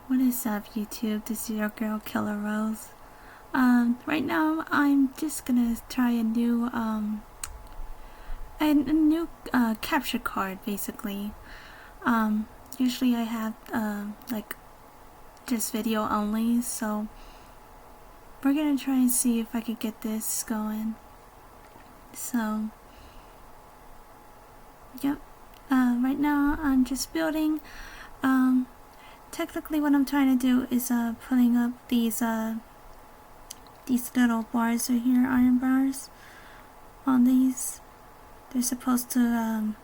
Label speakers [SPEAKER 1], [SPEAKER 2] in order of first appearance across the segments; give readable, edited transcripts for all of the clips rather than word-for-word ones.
[SPEAKER 1] What is up, YouTube? This is your girl Killer Rose. Right now I'm just gonna try a new capture card basically. Usually I have like just video only, so we're gonna try and see if I could get this going. So yep. Right now I'm just building. Technically what I'm trying to do is putting up these little bars right here, iron bars on these. They're supposed to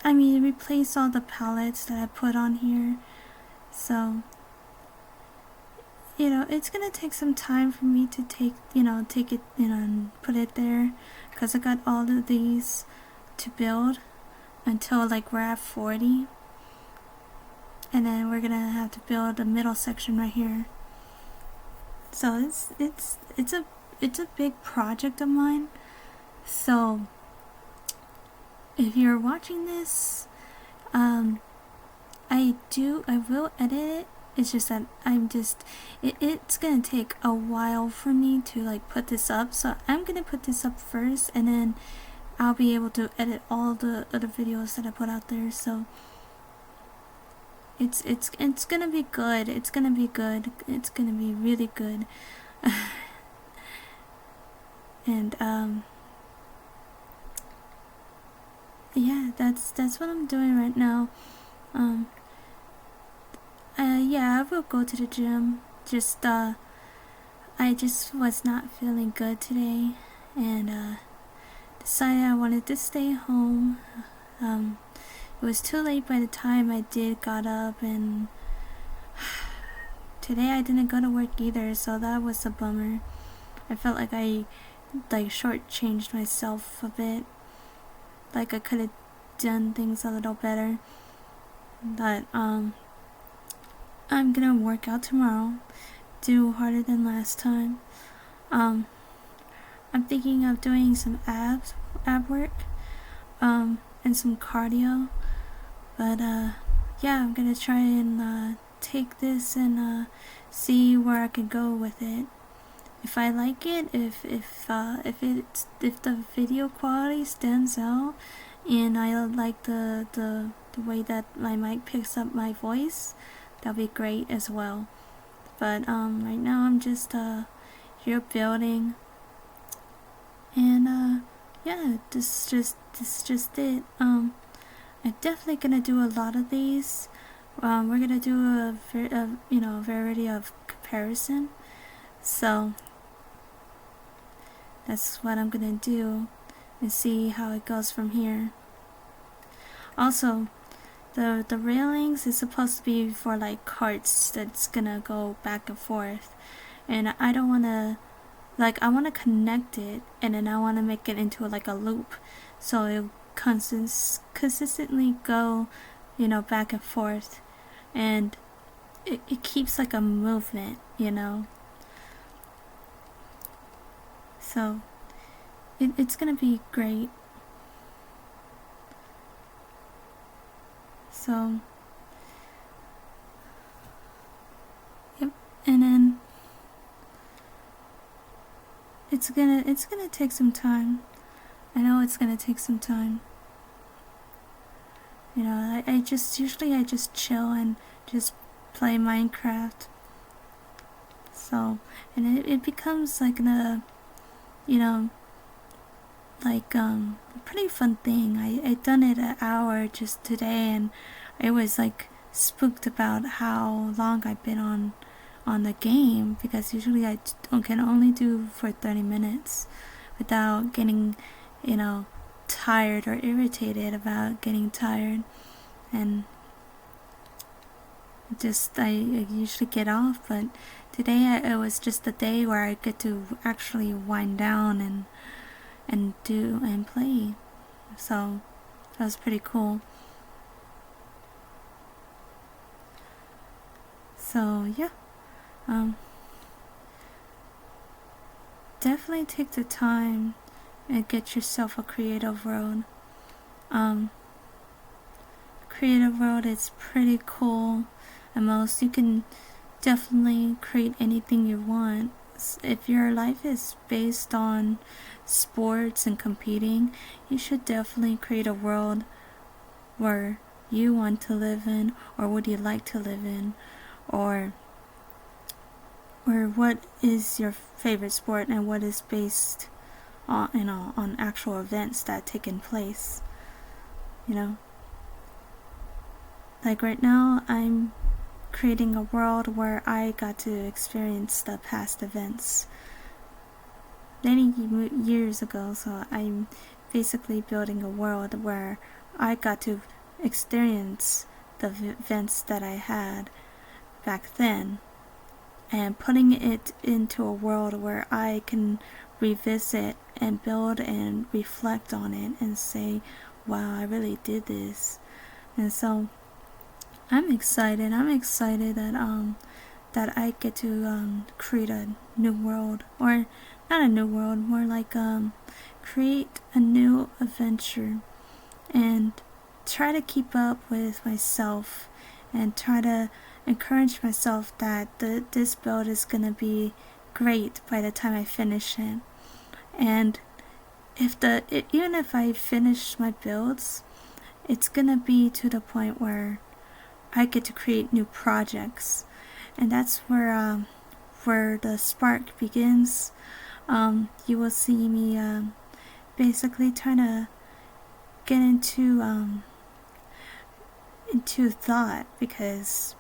[SPEAKER 1] replace all the pallets that I put on here. So it's gonna take some time for me to take it and put it there, because I got all of these to build until like we're at 40. And then we're gonna have to build the middle section right here. So it's a big project of mine. So if you're watching this, I will edit it. It's just that it's gonna take a while for me to like put this up. So I'm gonna put this up first, and then I'll be able to edit all the other videos that I put out there. So it's gonna be good. It's gonna be good. It's gonna be really good. And yeah, that's what I'm doing right now. Yeah, I will go to the gym. I just was not feeling good today, and decided I wanted to stay home. It was too late by the time I got up, and today I didn't go to work either, so that was a bummer. I felt like I shortchanged myself a bit. Like I could have done things a little better. But I'm gonna work out tomorrow, do harder than last time. I'm thinking of doing some ab work, and some cardio. But yeah, I'm gonna try and take this and see where I can go with it. If I like it, if the video quality stands out, and I like the way that my mic picks up my voice, that'll be great as well. But right now I'm just here building, and yeah, this is just it. I'm definitely gonna do a lot of these. We're gonna do a variety of comparison. So that's what I'm gonna do, and see how it goes from here. Also, the railings is supposed to be for like carts that's gonna go back and forth, and I don't wanna, I wanna connect it, and then I wanna make it into like a loop, so it consistently go back and forth, and it keeps like a movement, so it's gonna be great. So yep, and then it's gonna take some time. I know it's gonna take some time. I just chill and just play Minecraft. So, and it becomes like a pretty fun thing. I done it an hour just today, and I was like spooked about how long I've been on the game, because usually I can only do for 30 minutes without getting tired or irritated about getting tired. And I usually get off, but today it was just a day where I get to actually wind down and do and play. So that was pretty cool. So yeah, definitely take the time and get yourself a creative road. Creative road is pretty cool. At most, you can definitely create anything you want. If your life is based on sports and competing, you should definitely create a world where you want to live in, or would you like to live in, or what is your favorite sport and what is based on, on actual events that taken place. Like right now, I'm creating a world where I got to experience the past events many years ago, so I'm basically building a world where I got to experience the events that I had back then, and putting it into a world where I can revisit and build and reflect on it and say, wow, I really did this. And so I'm excited that I get to create a new world, or not a new world, more like create a new adventure, and try to keep up with myself and try to encourage myself that this build is gonna be great by the time I finish it. And even if I finish my builds, it's gonna be to the point where I get to create new projects, and that's where the spark begins. You will see me basically trying to get into thought, because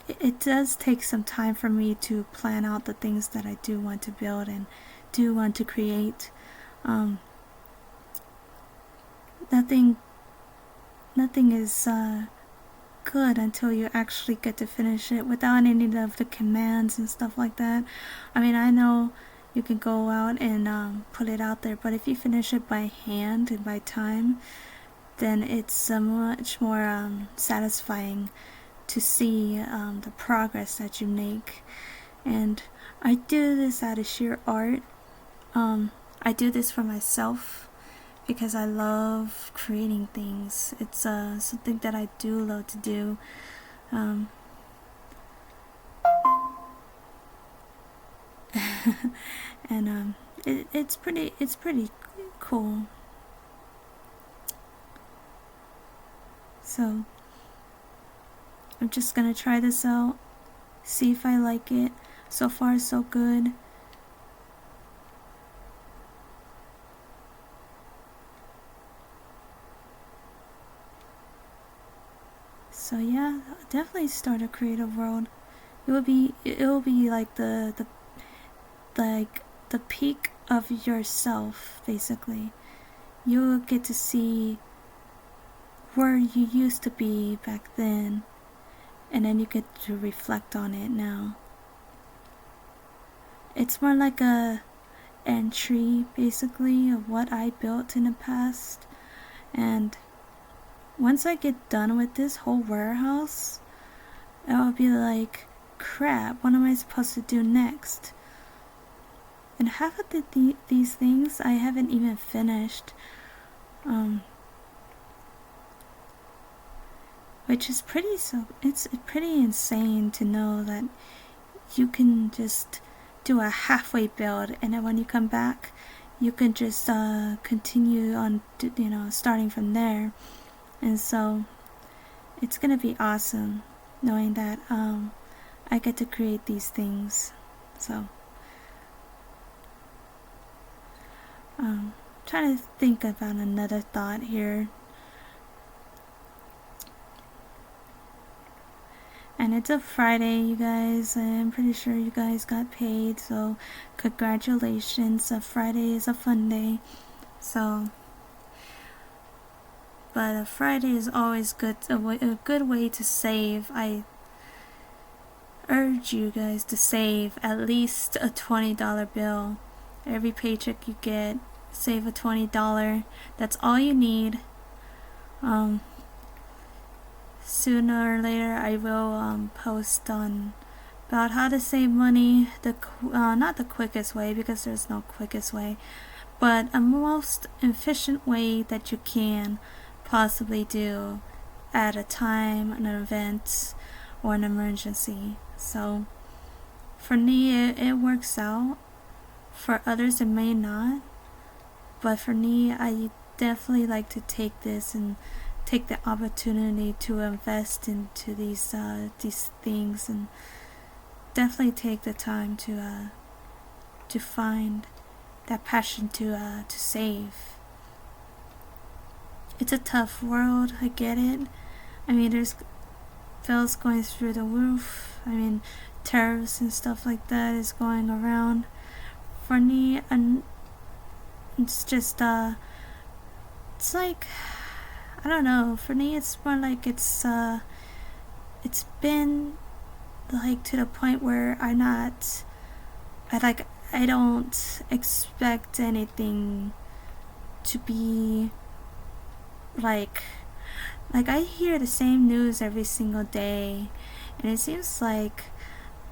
[SPEAKER 1] it does take some time for me to plan out the things that I do want to build and do want to create. Nothing is good until you actually get to finish it without any of the commands and stuff like that. I mean, I know you can go out and put it out there, but if you finish it by hand and by time, then it's much more satisfying to see the progress that you make. And I do this out of sheer art. I do this for myself because I love creating things. It's something that I do love to do. And it's pretty cool. So I'm just gonna try this out, see if I like it. So far so good. So yeah, definitely start a creative world. It will be like the peak of yourself, basically. You will get to see where you used to be back then, and then you get to reflect on it now. It's more like a entry, basically, of what I built in the past. And once I get done with this whole warehouse, I'll be like, crap, what am I supposed to do next? And half of these things I haven't even finished. Which is it's pretty insane to know that you can just do a halfway build, and then when you come back, you can just continue on, starting from there. And so it's gonna be awesome knowing that I get to create these things. So trying to think about another thought here. And it's a Friday, you guys. I'm pretty sure you guys got paid, so congratulations. A Friday is a fun day. So, but a Friday is always a good way to save. I urge you guys to save at least a $20 bill. Every paycheck you get, save a $20. That's all you need. Sooner or later I will post on about how to save money, not the quickest way, because there's no quickest way, but a most efficient way that you can possibly do at a time, an event, or an emergency. So for me, it works out. For others, it may not. But for me, I definitely like to take this and take the opportunity to invest into these things, and definitely take the time to find that passion to save. It's a tough world, I get it. I mean, there's bills going through the roof. I mean, tariffs and stuff like that is going around. For me, and it's just it's like, I don't know. For me, it's more like it's been like to the point where I don't expect anything to be like I hear the same news every single day, and it seems like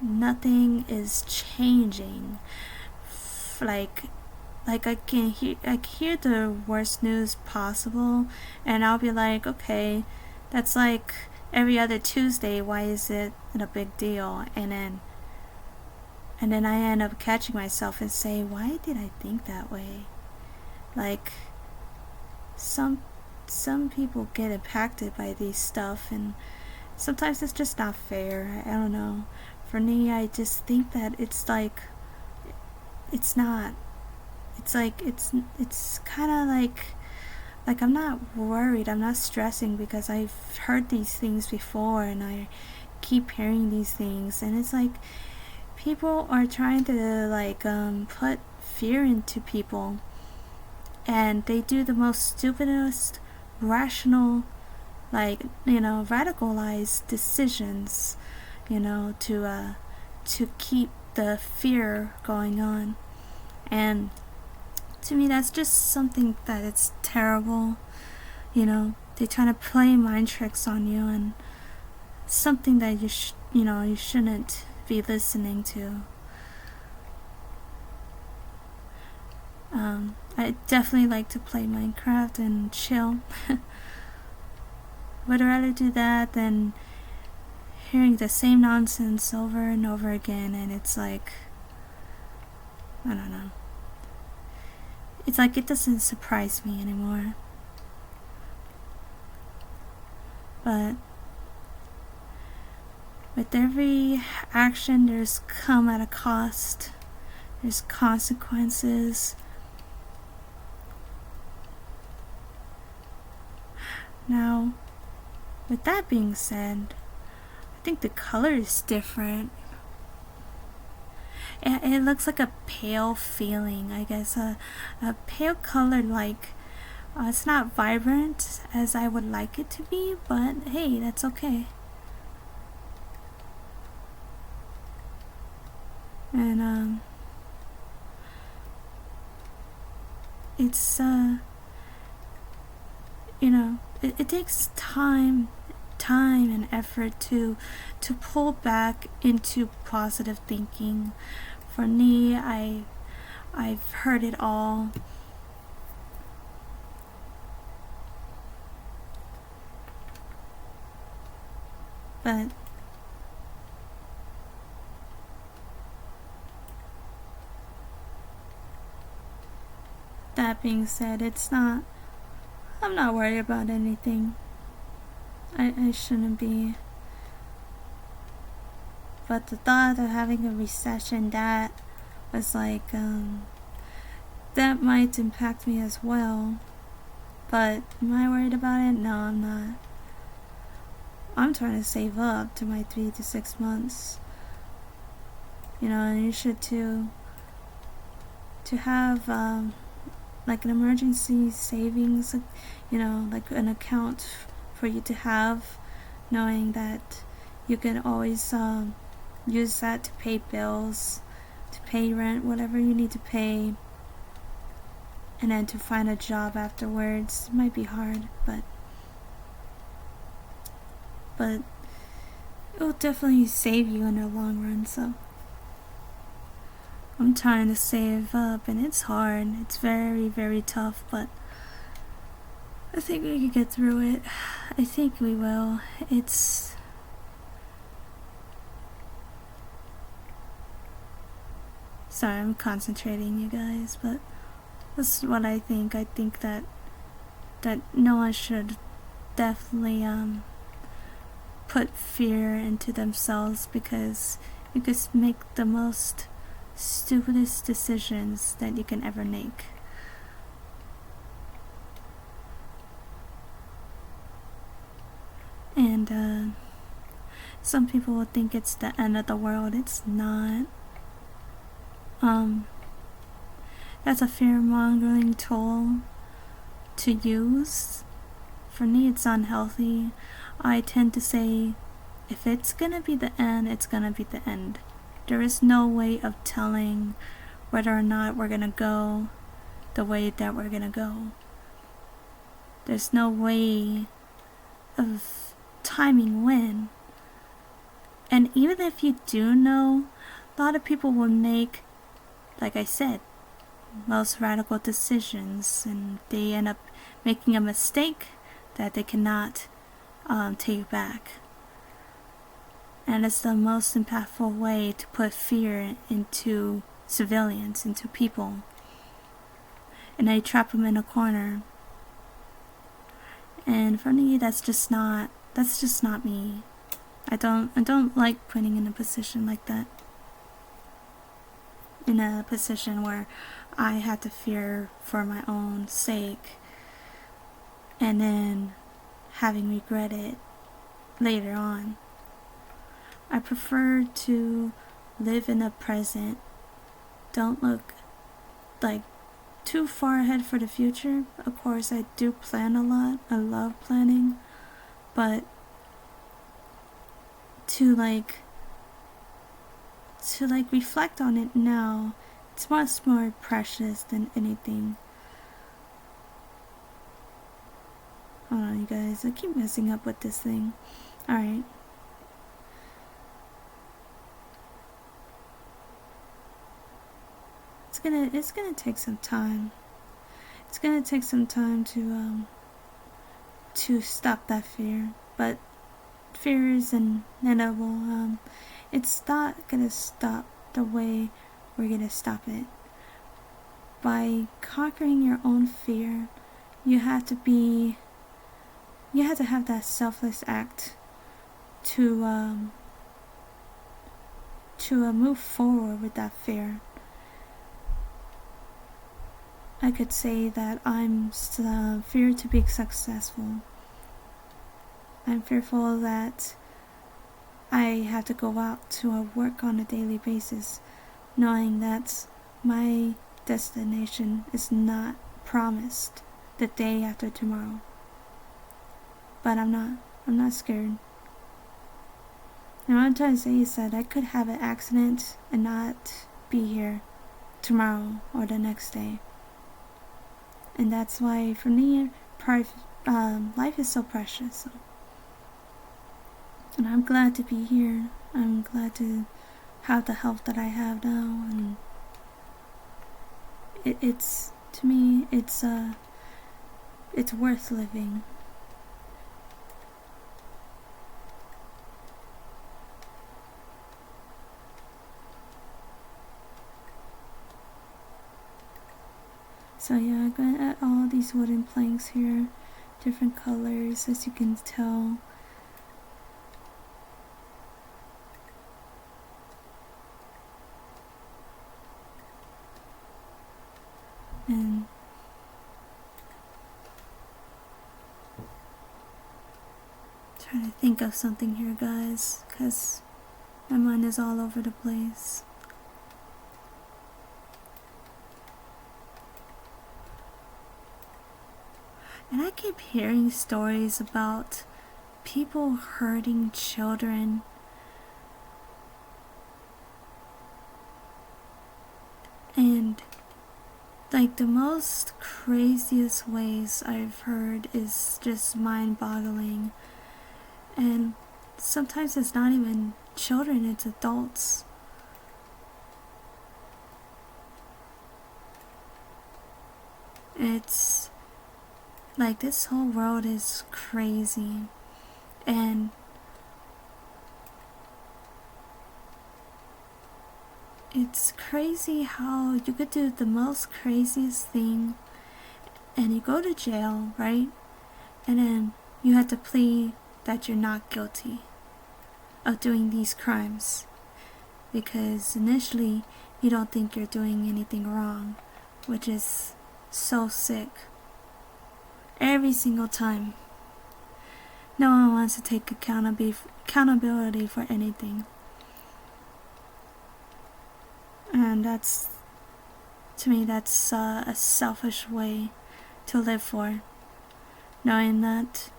[SPEAKER 1] nothing is changing. Like I hear the worst news possible, and I'll be like, okay, that's like every other Tuesday. Why is it a big deal? And then I end up catching myself and say, why did I think that way? Like some people get impacted by these stuff, and sometimes it's just not fair. I don't know. For me, I just think that it's like it's not. It's like it's kind of like I'm not worried. I'm not stressing because I've heard these things before, and I keep hearing these things, and it's like people are trying to put fear into people, and they do the most stupidest rational, radicalized decisions, to keep the fear going on. And to me, that's just something that it's terrible. They try to play mind tricks on you, and something that you shouldn't be listening to. I definitely like to play Minecraft and chill. Would rather do that than hearing the same nonsense over and over again, and it's like, I don't know. It's like it doesn't surprise me anymore. But with every action, there's come at a cost. There's consequences. Now, with that being said, I think the color is different. It looks like a pale feeling, I guess, a pale color. It's not vibrant as I would like it to be, but hey, that's okay. And it's it takes time and effort to pull back into positive thinking. For me, I've heard it all. But that being said, I'm not worried about anything. I shouldn't be. But the thought of having a recession, that was like, that might impact me as well. But am I worried about it? No, I'm not. I'm trying to save up to my 3 to 6 months. And you should too. To have like an emergency savings, like an account for you to have, knowing that you can always use that to pay bills, to pay rent, whatever you need to pay, and then to find a job afterwards. It might be hard, but it will definitely save you in the long run. So I'm trying to save up, and it's hard. It's very, very tough, but I think we can get through it. I think we will. It's Sorry, I'm concentrating, you guys, but that's what I think. I think that no one should definitely put fear into themselves, because you could make the most stupidest decisions that you can ever make. And some people will think it's the end of the world. It's not. That's a fear-mongering tool to use. For me, it's unhealthy. I tend to say, if it's gonna be the end, it's gonna be the end. There is no way of telling whether or not we're gonna go the way that we're gonna go. There's no way of timing when. And even if you do know, a lot of people will make, like I said, most radical decisions, and they end up making a mistake that they cannot take back. And it's the most impactful way to put fear into civilians, into people, and they trap them in a corner. And for me, that's just not me. I don't like putting in a position like that. In a position where I had to fear for my own sake, and then having regret it later on. I prefer to live in the present. Don't look like too far ahead for the future. Of course, I do plan a lot. I love planning, but to reflect on it now, it's much more precious than anything. Hold on, you guys. I keep messing up with this thing. Alright. It's gonna take some time. It's gonna take some time to stop that fear. But fear is inevitable. It's not gonna stop the way we're gonna stop it. By conquering your own fear, you have to have that selfless act to move forward with that fear. I could say that I'm feared to be successful. I'm fearful that I have to go out to work on a daily basis, knowing that my destination is not promised the day after tomorrow. But I'm not scared. And what I'm trying to say is that I could have an accident and not be here tomorrow or the next day. And that's why, for me, life is so precious. So. And I'm glad to be here. I'm glad to have the health that I have now. And it's to me, it's worth living. So yeah, I'm gonna add all these wooden planks here, different colors, as you can tell. And trying to think of something here, guys, because my mind is all over the place. And I keep hearing stories about people hurting children. And like the most craziest ways I've heard is just mind-boggling. And sometimes it's not even children, it's adults. It's like this whole world is crazy, and it's crazy how you could do the most craziest thing and you go to jail, right? And then you have to plead that you're not guilty of doing these crimes because initially you don't think you're doing anything wrong, which is so sick. Every single time. No one wants to take accountability for anything. And to me, that's a selfish way to live for. Knowing that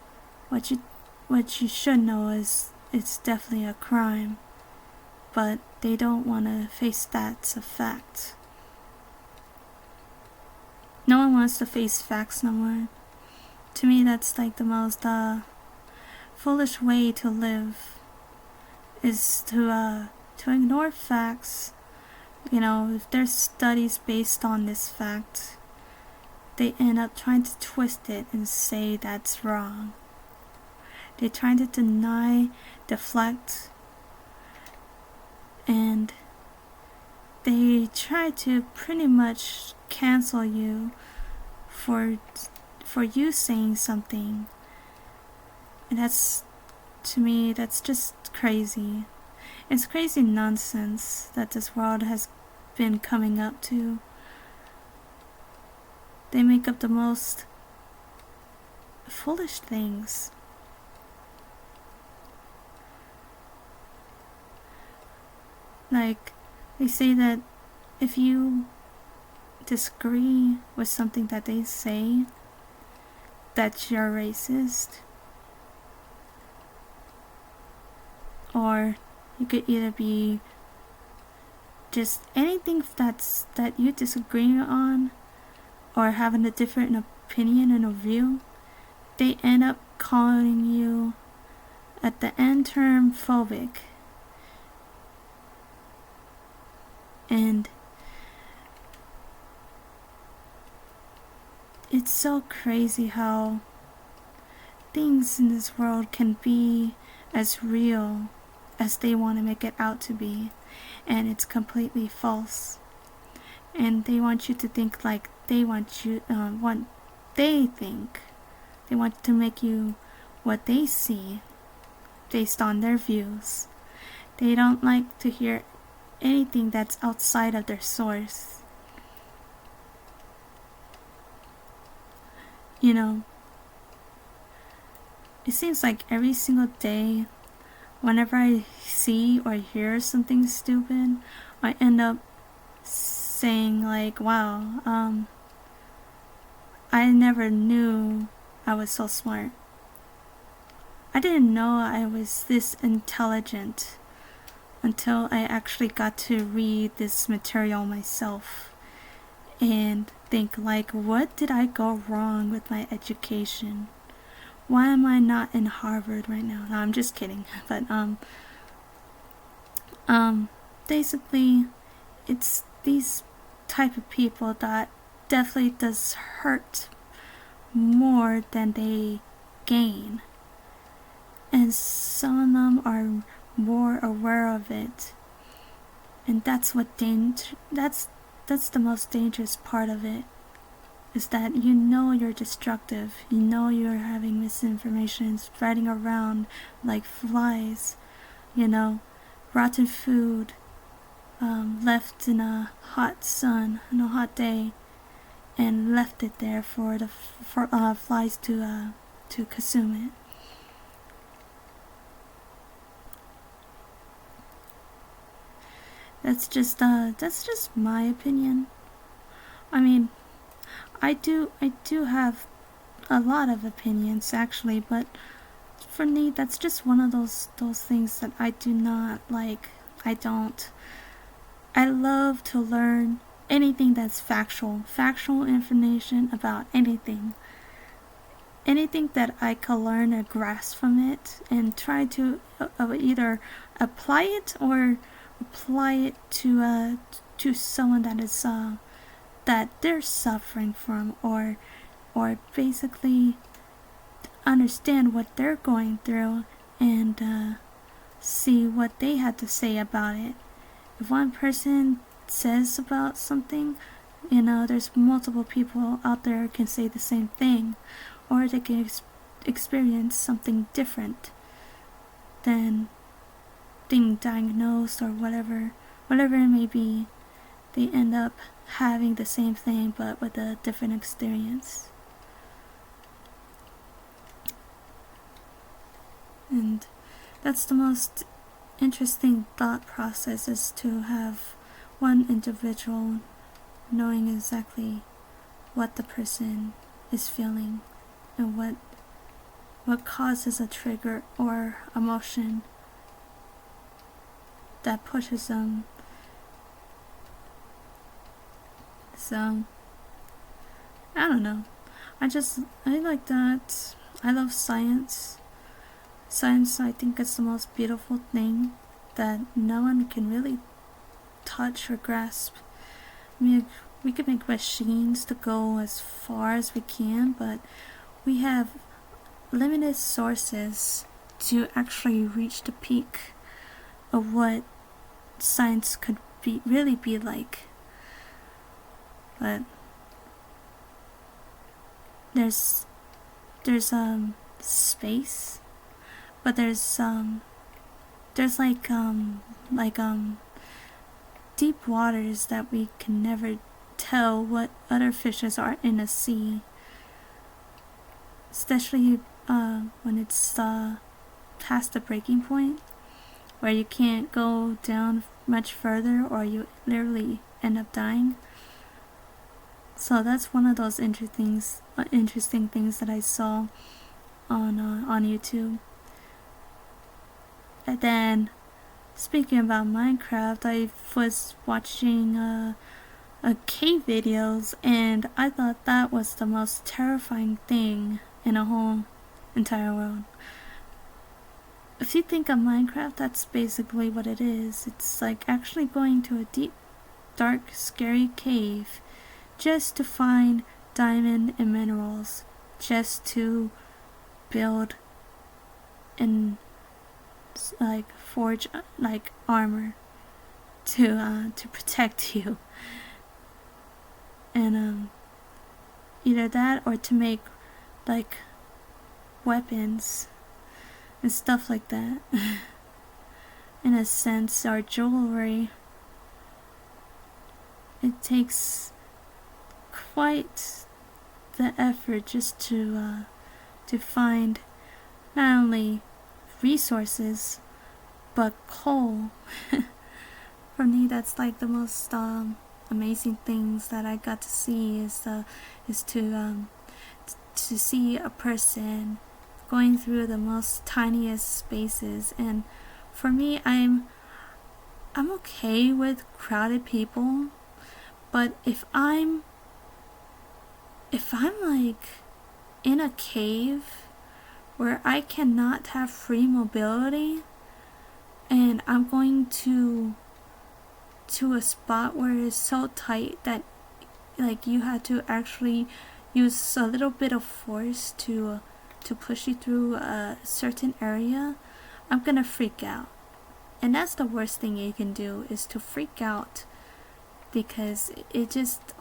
[SPEAKER 1] what you should know is it's definitely a crime, but they don't want to face that's a fact. No one wants to face facts no more. To me, that's like the most foolish way to live, is to ignore facts. You know, if there's studies based on this fact, they end up trying to twist it and say that's wrong. They try to deny, deflect, and they try to pretty much cancel you for you saying something. And that's, to me, that's just crazy. It's crazy nonsense that this world has been coming up to. They make up the most foolish things. Like, they say that if you disagree with something that they say, that you're racist. Or you could either be just anything that you disagree on, or having a different opinion and a view. They end up calling you at the end term phobic. And it's so crazy how things in this world can be as real as they want to make it out to be, and it's completely false. And they want you to think like they want you, they think. They want to make you what they see based on their views. They don't like to hear anything that's outside of their source. You know, it seems like every single day, whenever I see or hear something stupid, I end up saying like, wow, I never knew I was so smart. I didn't know I was this intelligent until I actually got to read this material myself and think like, what did I go wrong with my education? Why am I not in Harvard right now? No, I'm just kidding. But basically, it's these type of people that definitely does hurt more than they gain. And some of them are more aware of it. And that's that's the most dangerous part of it. Is that you know you're destructive, you know you're having misinformation spreading around like flies, you know, rotten food left in a hot sun on a hot day, and left it there for the flies to consume it. That's just my opinion. I mean, I do have a lot of opinions actually, but for me that's just one of those things that I do not like. I love to learn anything that's factual information about anything that I can learn or grasp from it, and try to either apply it or apply it to someone that is that they're suffering from, or basically understand what they're going through, and see what they had to say about it. If one person says about something, you know, there's multiple people out there who can say the same thing, or they can experience something different than being diagnosed or whatever it may be. They end up having the same thing but with a different experience. And that's the most interesting thought process, is to have one individual knowing exactly what the person is feeling and what causes a trigger or emotion that pushes them. So I don't know. I like that. I love science. Science, I think, is the most beautiful thing that no one can really touch or grasp. I mean, we could make machines to go as far as we can, but we have limited sources to actually reach the peak of what science could really be like. But there's space, but there's deep waters that we can never tell what other fishes are in the sea, especially when it's past the breaking point, where you can't go down much further or you literally end up dying. So that's one of those interesting things that I saw on YouTube. And then, speaking about Minecraft, I was watching cave videos, and I thought that was the most terrifying thing in a whole entire world. If you think of Minecraft, that's basically what it is. It's like actually going to a deep, dark, scary cave just to find diamond and minerals, just to build and forge armor to protect you, and either that or to make weapons and stuff like that. In a sense, or jewelry. It takes quite the effort just to find not only resources but coal. For me, that's like the most amazing things that I got to see is to see a person going through the most tiniest spaces. And for me, I'm okay with crowded people, but if I'm like in a cave where I cannot have free mobility, and I'm going to a spot where it's so tight that you had to actually use a little bit of force to push you through a certain area, I'm gonna freak out. And that's the worst thing you can do, is to freak out, because it just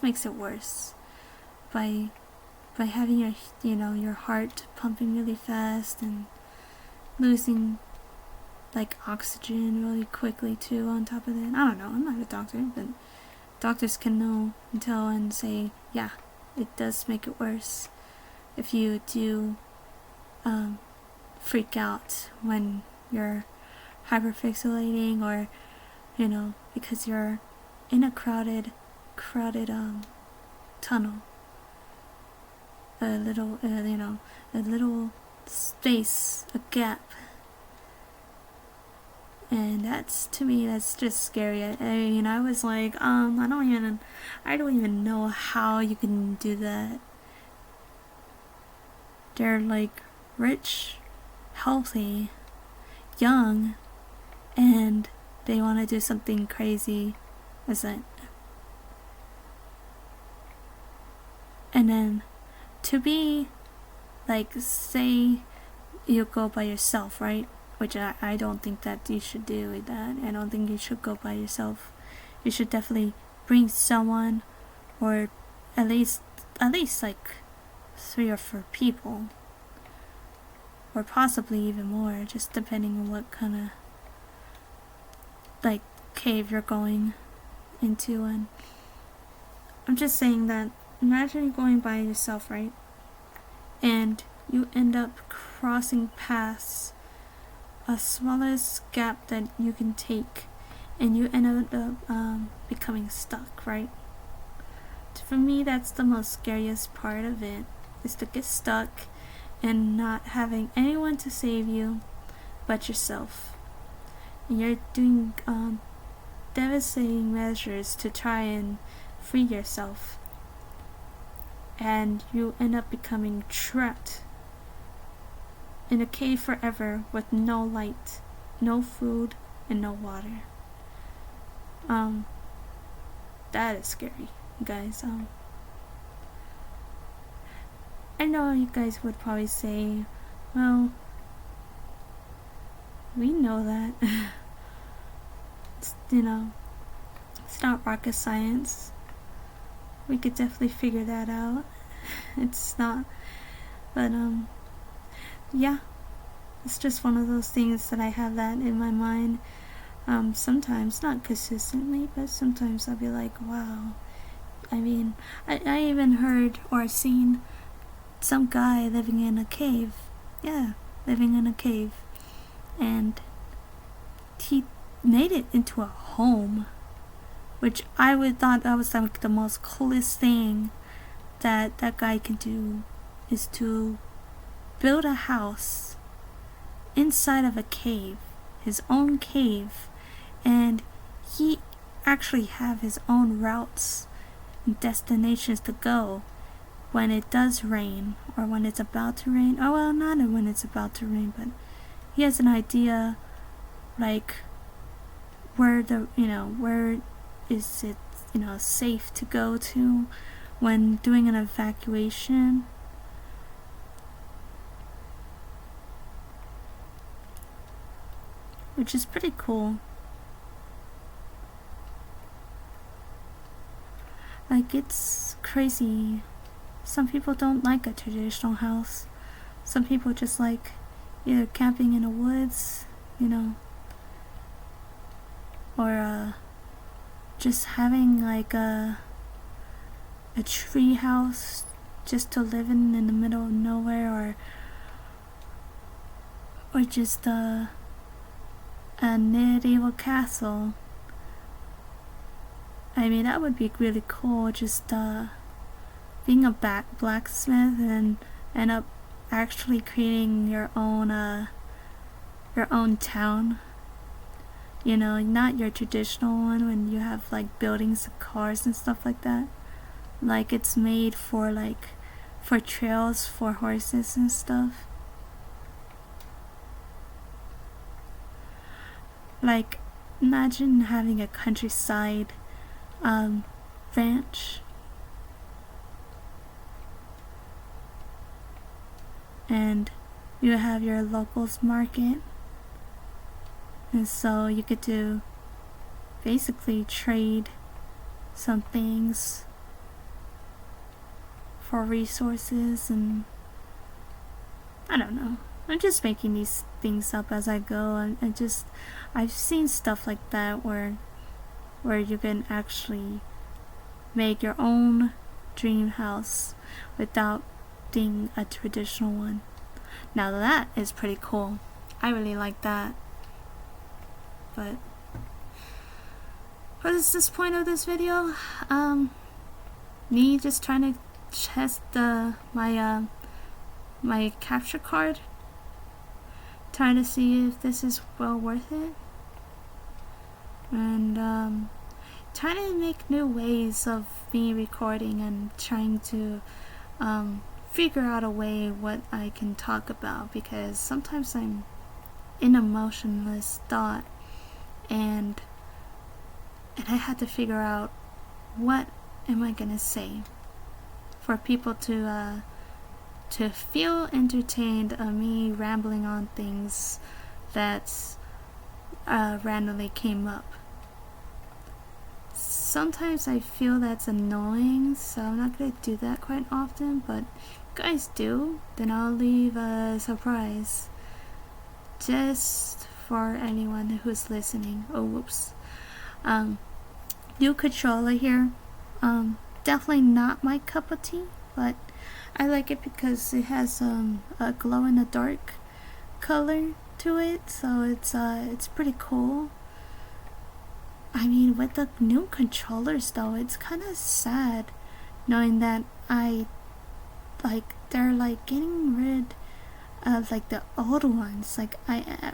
[SPEAKER 1] makes it worse by having your heart pumping really fast and losing oxygen really quickly too on top of that. I don't know, I'm not a doctor, but doctors can know and tell and say, yeah, it does make it worse if you do freak out when you're hyperfixating, or because you're in a crowded tunnel, a little space, a gap. And to me, that's just scary. I was like, I don't even know how you can do that. They're rich, healthy, young, and they want to do something crazy as that. And then to be say you go by yourself, right, which I don't think that you should do that. I don't think you should go by yourself. You should definitely bring someone, or at least like 3 or 4 people, or possibly even more, just depending on what kind of like cave you're going into. And I'm just saying that, imagine going by yourself, right? And you end up crossing past a smallest gap that you can take, and you end up becoming stuck, right? For me, that's the most scariest part of it, is to get stuck and not having anyone to save you but yourself. And you're doing devastating measures to try and free yourself, and you end up becoming trapped in a cave forever with no light, no food, and no water. That is scary, guys. I know you guys would probably say, well, we know that. It's not rocket science. We could definitely figure that out. It's not, but yeah, it's just one of those things that I have that in my mind. Sometimes, not consistently, but sometimes I'll be like, wow. I mean, I even heard or seen some guy living in a cave. Yeah, living in a cave. And he made it into a home, which I would thought that was like the most coolest thing that guy can do, is to build a house inside of a cave, his own cave, and he actually have his own routes and destinations to go when it does rain, or when it's about to rain. Oh well, not when it's about to rain, but he has an idea, like where is it safe to go to when doing an evacuation. Which is pretty cool. Like, it's crazy. Some people don't like a traditional house. Some people just like either camping in the woods, or just having like a tree house just to live in the middle of nowhere, or just a medieval castle. I mean, that would be really cool, just being a blacksmith and end up actually creating your own town. Not your traditional one when you have like buildings and cars and stuff like that. Like, it's made for trails for horses and stuff. Like, imagine having a countryside ranch, and you have your locals market, and so you get to basically trade some things for resources. And I don't know, I'm just making these things up as I go. I've seen stuff like that where you can actually make your own dream house without being a traditional one. Now that is pretty cool. I really like that. But what is this point of this video? Me just trying to test my capture card, trying to see if this is well worth it, and trying to make new ways of me recording, and trying to figure out a way what I can talk about, because sometimes I'm in emotionless thought, and I had to figure out what am I gonna say for people to feel entertained of me rambling on things that's randomly came up. Sometimes I feel that's annoying, so I'm not gonna do that quite often, but if you guys do, then I'll leave a surprise just for anyone who's listening. Oh, whoops. New controller here. Definitely not my cup of tea, but I like it because it has a glow in the dark color to it, so it's pretty cool. I mean, with the new controllers though, it's kind of sad knowing that they're like getting rid of like the old ones. Like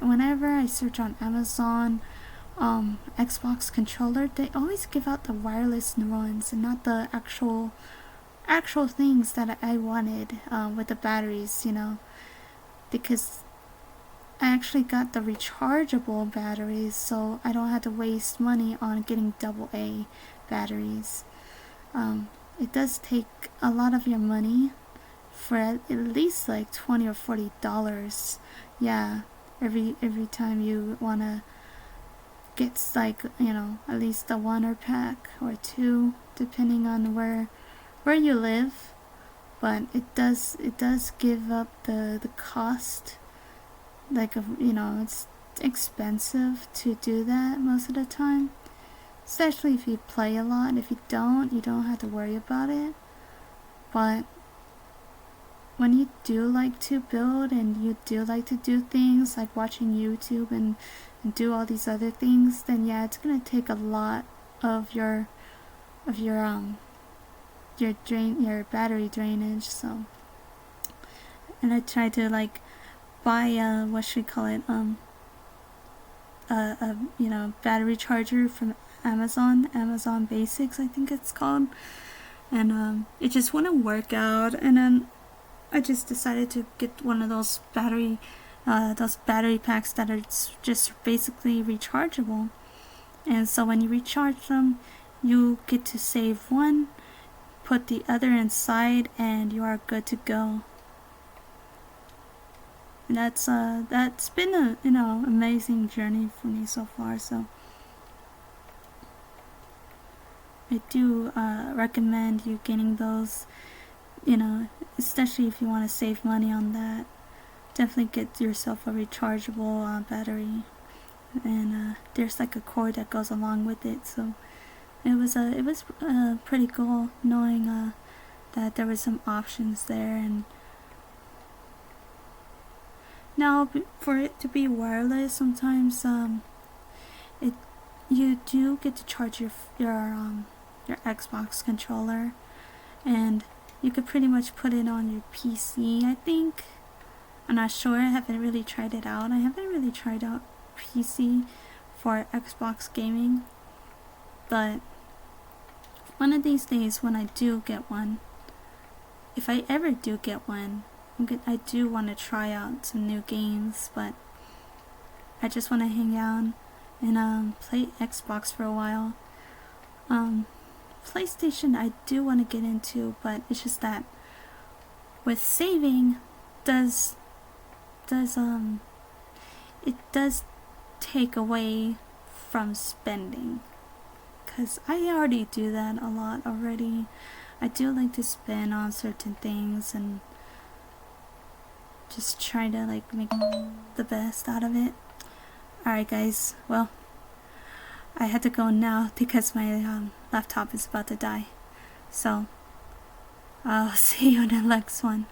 [SPEAKER 1] whenever I search on Amazon Xbox controller, they always give out the wireless ones and not the actual things that I wanted with the batteries, you know, because I actually got the rechargeable batteries, so I don't have to waste money on getting AA batteries. It does take a lot of your money for at least like $20 or $40. Yeah, every time you wanna get like, you know, at least a one or pack or two, depending on where you live. But it does give up the cost. Like, you know, it's expensive to do that most of the time, especially if you play a lot. If you don't have to worry about it. But when you do like to build and you do like to do things like watching YouTube and do all these other things, then yeah, it's gonna take a lot of your battery drainage. So, and I try to like buy what should we call it, you know, battery charger from Amazon Basics, I think it's called, and it just wouldn't work out, and then I just decided to get one of those battery packs that are just basically rechargeable. And so when you recharge them, you get to save one, put the other inside, and you are good to go. And that's been a, you know, amazing journey for me so far. So I do recommend you getting those, you know, especially if you want to save money on that. Definitely get yourself a rechargeable battery, and there's like a cord that goes along with it. So it was pretty cool knowing that there was some options there. And now for it to be wireless, sometimes you do get to charge your Xbox controller, and you could pretty much put it on your PC, I think. I'm not sure, I haven't really tried it out. I haven't really tried out PC for Xbox gaming, but one of these days when I do get one, if I ever do get one, I do want to try out some new games, but I just want to hang out and play Xbox for a while. PlayStation I do want to get into, but it's just that with saving it does take away from spending, because I already do that a lot already. I do like to spend on certain things and just try to like make the best out of it. Alright guys, well, I had to go now because my laptop is about to die. So I'll see you in the next one.